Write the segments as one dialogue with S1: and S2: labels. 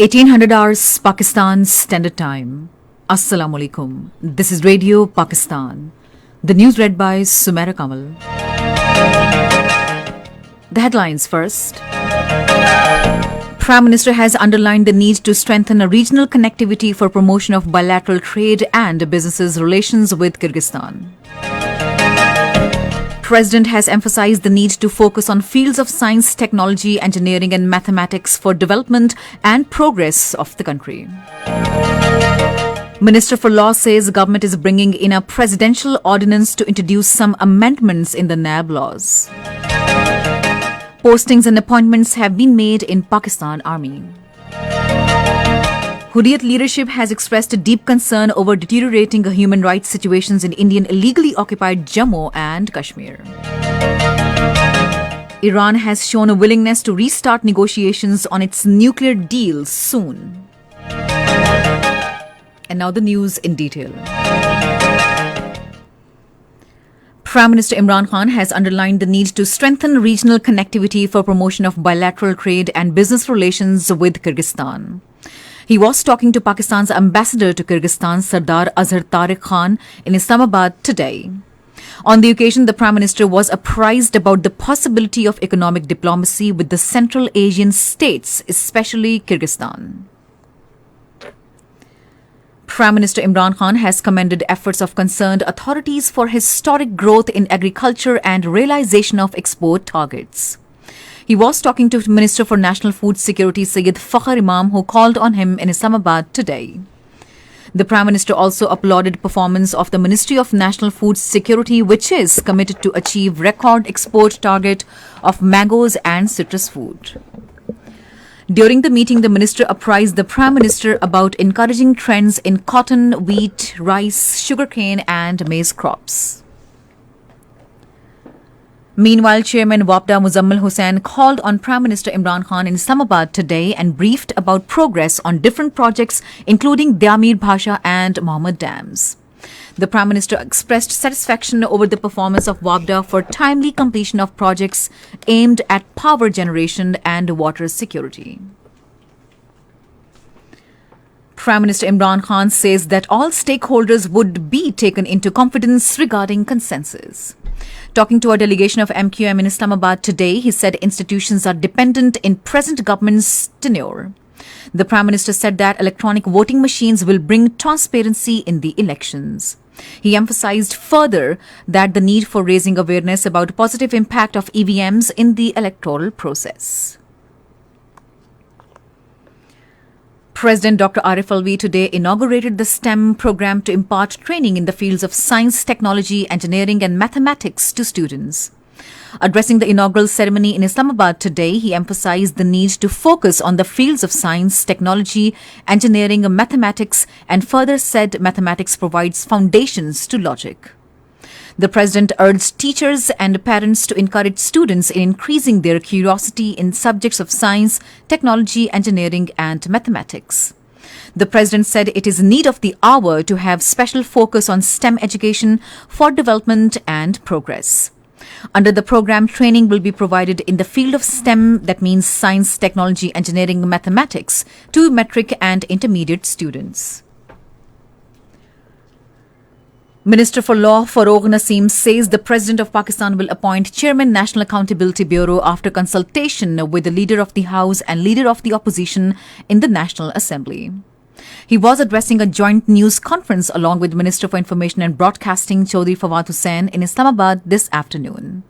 S1: 1800 hours Pakistan Standard Time. Assalamu alaikum. This is Radio Pakistan. The news read by Sumaira Kamal. The headlines first. Prime Minister has underlined the need to strengthen a regional connectivity for promotion of bilateral trade and businesses relations with Kyrgyzstan. President has emphasized the need to focus on fields of science, technology, engineering and mathematics for development and progress of the country. Minister for Law says government is bringing in a presidential ordinance to introduce some amendments in the NAB laws. Postings and appointments have been made in Pakistan Army. Hurriyat leadership has expressed a deep concern over deteriorating human rights situations in Indian illegally occupied Jammu and Kashmir. Iran has shown a willingness to restart negotiations on its nuclear deal soon. And now the news in detail. Prime Minister Imran Khan has underlined the need to strengthen regional connectivity for promotion of bilateral trade and business relations with Kyrgyzstan. He was talking to Pakistan's ambassador to Kyrgyzstan, Sardar Azhar Tariq Khan, in Islamabad today. On the occasion, the Prime Minister was apprised about the possibility of economic diplomacy with the Central Asian states, especially Kyrgyzstan. Prime Minister Imran Khan has commended efforts of concerned authorities for historic growth in agriculture and realization of export targets. He was talking to Minister for National Food Security Syed Fakhr Imam, who called on him in Islamabad today. The Prime Minister also applauded performance of the Ministry of National Food Security, which is committed to achieve record export target of mangoes and citrus fruit. During the meeting, the minister apprised the Prime Minister about encouraging trends in cotton, wheat, rice, sugarcane and maize crops. Meanwhile, Chairman Wabda Muzammil Hussain called on Prime Minister Imran Khan in Islamabad today and briefed about progress on different projects, including Damir Bhasha and Mohammed Dams. The Prime Minister expressed satisfaction over the performance of Wabda for timely completion of projects aimed at power generation and water security. Prime Minister Imran Khan says that all stakeholders would be taken into confidence regarding consensus. Talking to a delegation of MQM in Islamabad today, he said institutions are dependent in present government's tenure. The Prime Minister said that electronic voting machines will bring transparency in the elections. He emphasized further that the need for raising awareness about positive impact of EVMs in the electoral process. President Dr. Arif Alvi today inaugurated the STEM program to impart training in the fields of science, technology, engineering and mathematics to students. Addressing the inaugural ceremony in Islamabad today, he emphasized the need to focus on the fields of science, technology, engineering and mathematics, and further said mathematics provides foundations to logic. The President urged teachers and parents to encourage students in increasing their curiosity in subjects of science, technology, engineering and mathematics. The President said it is need of the hour to have special focus on STEM education for development and progress. Under the program, training will be provided in the field of STEM, that means science, technology, engineering, and mathematics, to metric and intermediate students. Minister for Law Farogh Naseem says the President of Pakistan will appoint Chairman National Accountability Bureau after consultation with the Leader of the House and Leader of the Opposition in the National Assembly. He was addressing a joint news conference along with Minister for Information and Broadcasting Chaudhry Fawad Hussain in Islamabad this afternoon.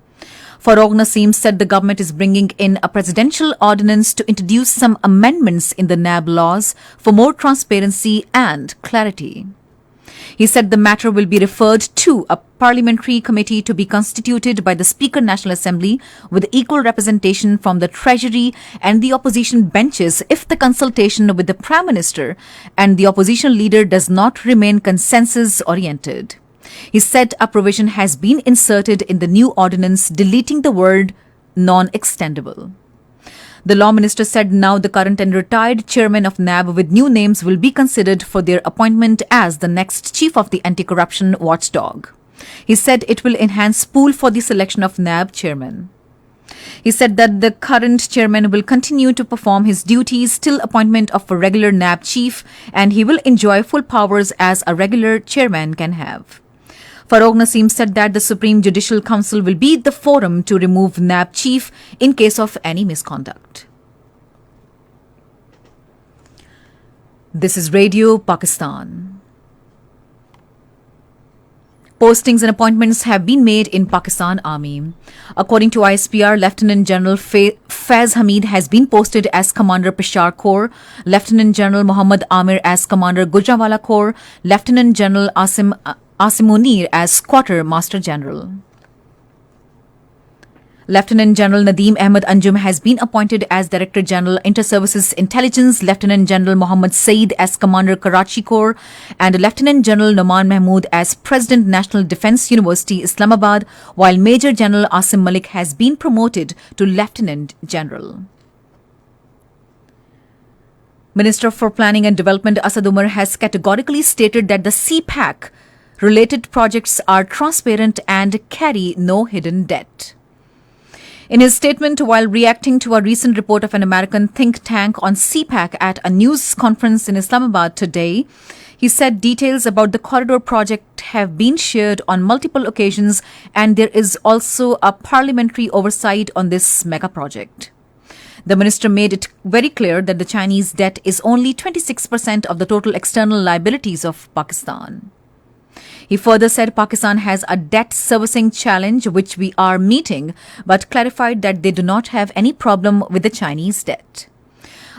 S1: Farogh Naseem said the government is bringing in a presidential ordinance to introduce some amendments in the NAB laws for more transparency and clarity. He said the matter will be referred to a parliamentary committee to be constituted by the Speaker National Assembly with equal representation from the Treasury and the opposition benches if the consultation with the Prime Minister and the opposition leader does not remain consensus-oriented. He said a provision has been inserted in the new ordinance deleting the word non-extendable. The Law Minister said now the current and retired chairman of NAB with new names will be considered for their appointment as the next chief of the anti-corruption watchdog. He said it will enhance pool for the selection of NAB chairman. He said that the current chairman will continue to perform his duties till appointment of a regular NAB chief, and he will enjoy full powers as a regular chairman can have. Farooq Naseem said that the Supreme Judicial Council will be the forum to remove NAB chief in case of any misconduct. This is Radio Pakistan. Postings and appointments have been made in Pakistan Army. According to ISPR, Lieutenant General Faiz Hamid has been posted as Commander Peshawar Corps, Lieutenant General Muhammad Amir as Commander Gujranwala Corps, Lieutenant General Asim Munir as Quartermaster General. Lieutenant General Nadeem Ahmed Anjum has been appointed as Director General Inter-Services Intelligence, Lieutenant General Mohammad Saeed as Commander Karachi Corps, and Lieutenant General Noman Mahmood as President National Defence University, Islamabad, while Major General Asim Malik has been promoted to Lieutenant General. Minister for Planning and Development Asad Umar has categorically stated that the CPAC related projects are transparent and carry no hidden debt. In his statement while reacting to a recent report of an American think tank on CPAC at a news conference in Islamabad today, he said details about the corridor project have been shared on multiple occasions and there is also a parliamentary oversight on this mega project. The minister made it very clear that the Chinese debt is only 26% of the total external liabilities of Pakistan. He further said Pakistan has a debt servicing challenge which we are meeting, but clarified that they do not have any problem with the Chinese debt.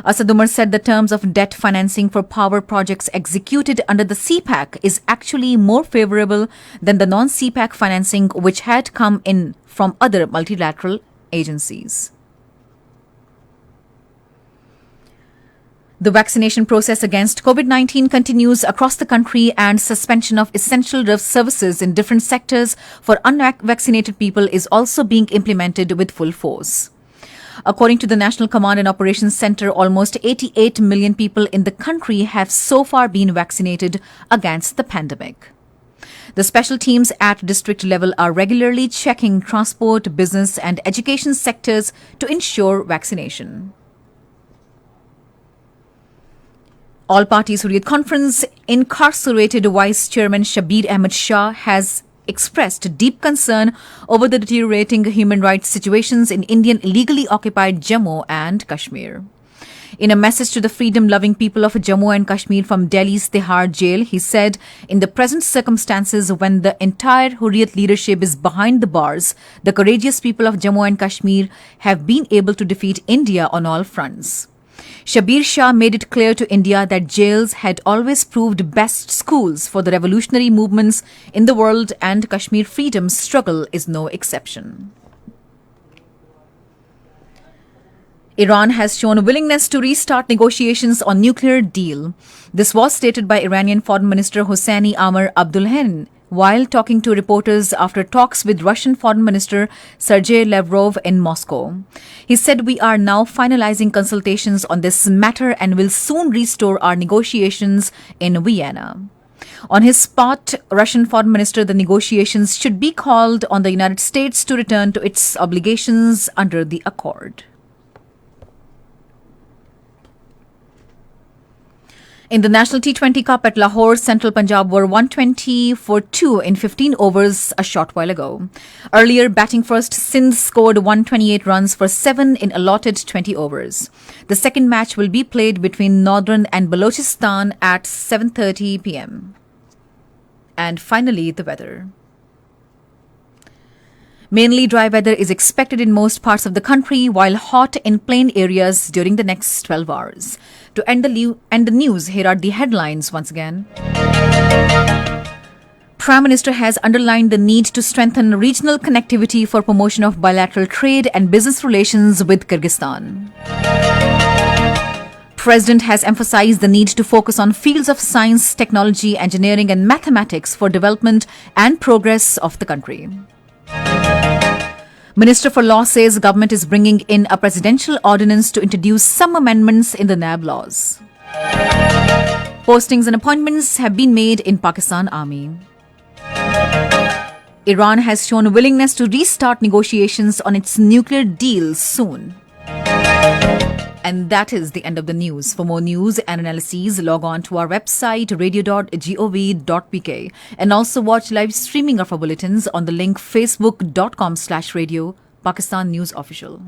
S1: Asad Umar said the terms of debt financing for power projects executed under the CPAC is actually more favorable than the non-CPAC financing which had come in from other multilateral agencies. The vaccination process against COVID-19 continues across the country and suspension of essential services in different sectors for unvaccinated people is also being implemented with full force. According to the National Command and Operations Center, almost 88 million people in the country have so far been vaccinated against the pandemic. The special teams at district level are regularly checking transport, business and education sectors to ensure vaccination. All Parties Hurriyat Conference incarcerated Vice Chairman Shabir Ahmed Shah has expressed deep concern over the deteriorating human rights situations in Indian illegally occupied Jammu and Kashmir. In a message to the freedom-loving people of Jammu and Kashmir from Delhi's Tihar jail, he said, in the present circumstances when the entire Hurriyat leadership is behind the bars, the courageous people of Jammu and Kashmir have been able to defeat India on all fronts. Shabir Shah made it clear to India that jails had always proved best schools for the revolutionary movements in the world and Kashmir freedom's struggle is no exception. Iran has shown a willingness to restart negotiations on nuclear deal. This was stated by Iranian Foreign Minister Hosseini Amir Abdullahian while talking to reporters after talks with Russian Foreign Minister Sergei Lavrov in Moscow. He said, "We are now finalizing consultations on this matter and will soon restore our negotiations in Vienna." On his part, Russian Foreign Minister, the negotiations should be called on the United States to return to its obligations under the accord. In the National T20 Cup at Lahore, Central Punjab were 120 for 2 in 15 overs a short while ago. Earlier, batting first, Sindh scored 128 runs for 7 in allotted 20 overs. The second match will be played between Northern and Balochistan at 7:30 p.m. And finally, the weather. Mainly dry weather is expected in most parts of the country, while hot in plain areas during the next 12 hours. To end the news, here are the headlines once again. Prime Minister has underlined the need to strengthen regional connectivity for promotion of bilateral trade and business relations with Kyrgyzstan. President has emphasized the need to focus on fields of science, technology, engineering and mathematics for development and progress of the country. Minister for Law says government is bringing in a presidential ordinance to introduce some amendments in the NAB laws. Postings and appointments have been made in Pakistan Army. Iran has shown willingness to restart negotiations on its nuclear deal soon. And that is the end of the news. For more news and analyses, log on to our website radio.gov.pk and also watch live streaming of our bulletins on the link facebook.com/radio Pakistan News Official.